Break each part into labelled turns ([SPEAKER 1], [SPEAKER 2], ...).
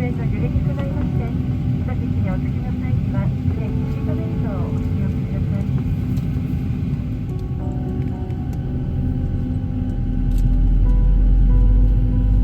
[SPEAKER 1] 線の揺れに備えまして、下席にお着きの際には常にシートベルトをお使用ください。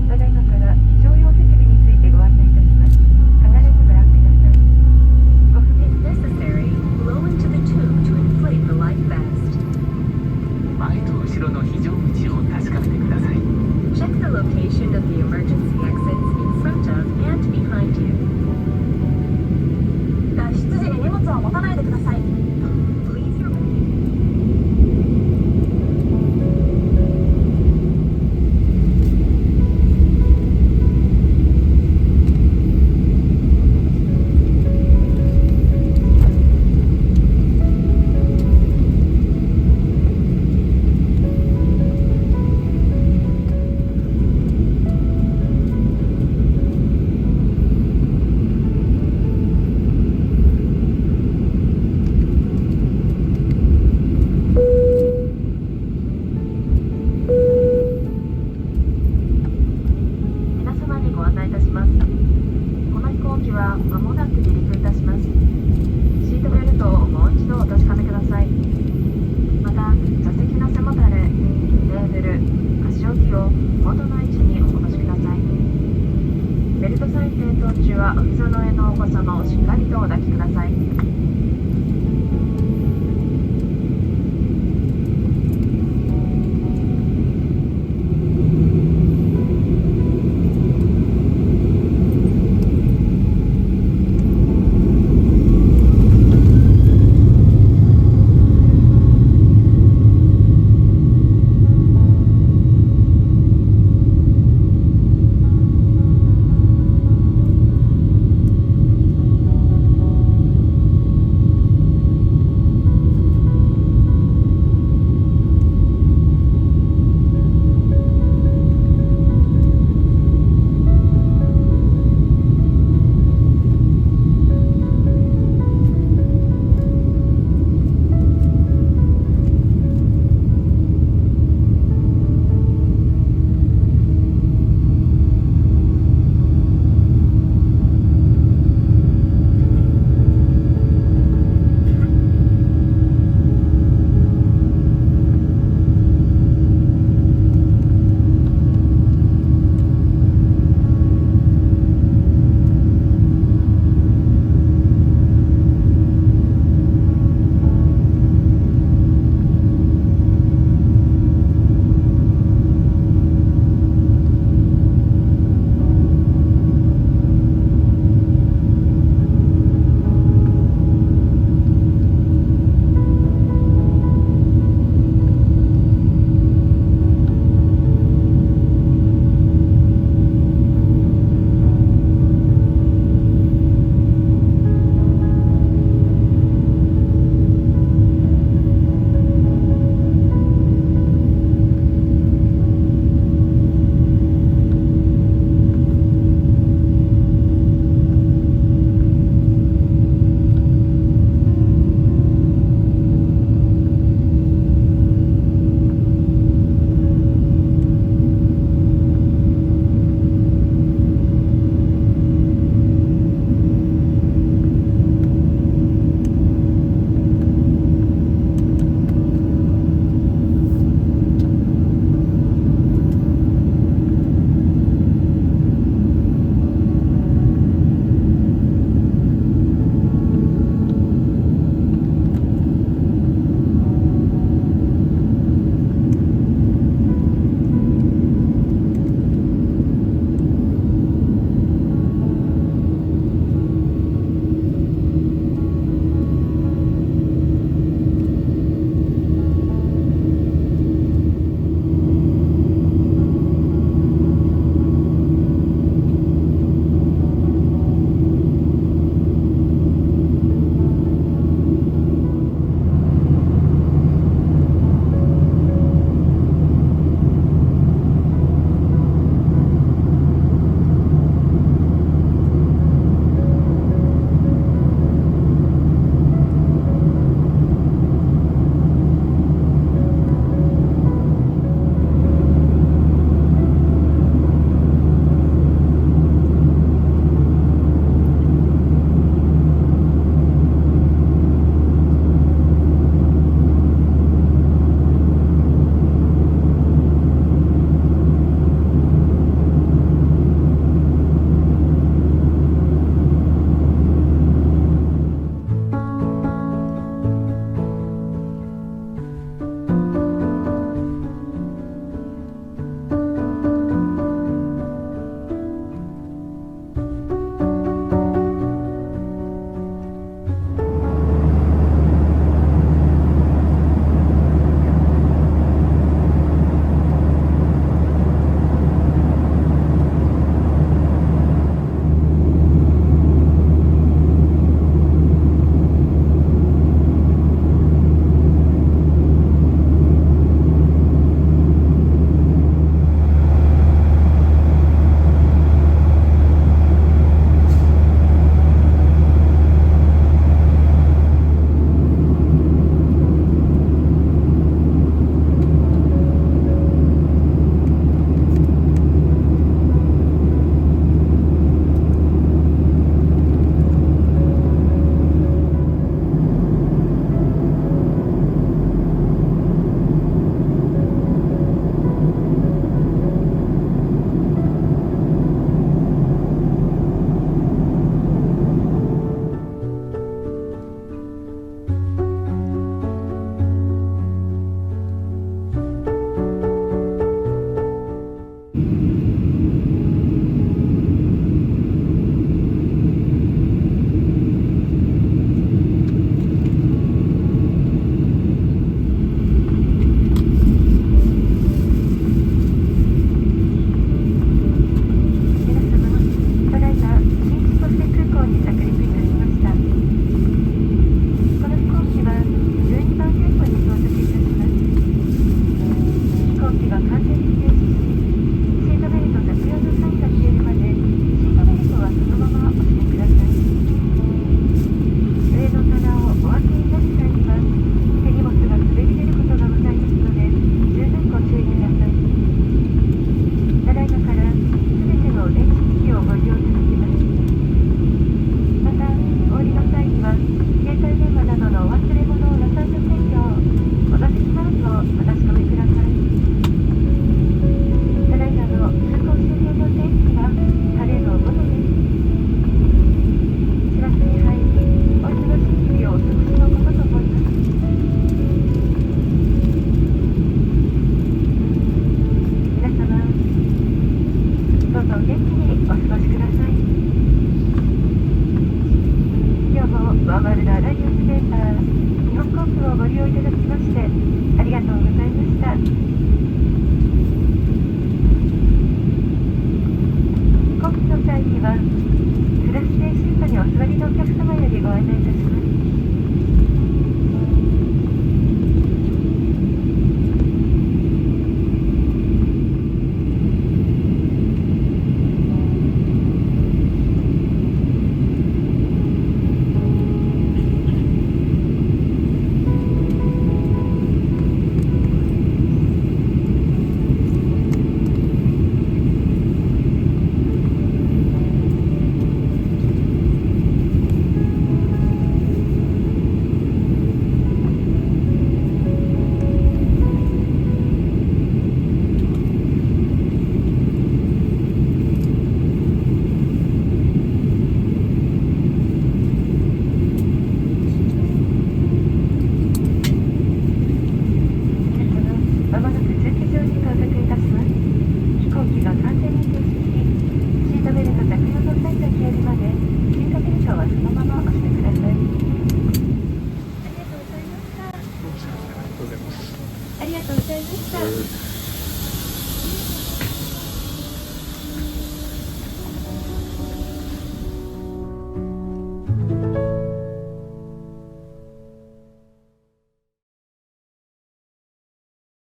[SPEAKER 1] ただいまから非常用設備についてご案内いたします。必ずご覧ください。ご不明
[SPEAKER 2] If necessary, blow into the tube to inflate the life vest.
[SPEAKER 3] 前と後ろの非常口を確かめてください。
[SPEAKER 2] Check the location of the emergency exits in front of and behind you.
[SPEAKER 4] 脱出時に荷物は持たないでください。
[SPEAKER 2] Please remember.
[SPEAKER 1] 皆様にご案内いたします。この飛行機は間もなく離陸いたします。シートベルトをもう一度お確かめください。また、座席の背もたれ、テーブル、足置きを元の位置にお戻しください。ベルトサイン点灯中はお膝の上のお子様をしっかりとお抱きください。にはクラス指定シートにお座りのお客様よりご案内いたします。まもなく駐機場に到着いたします。飛行機が完全に停止し、シートベルト着用のサインが消えるまで、シートベルトはそのまま押してください。ありがとうございました。ありがとうございました。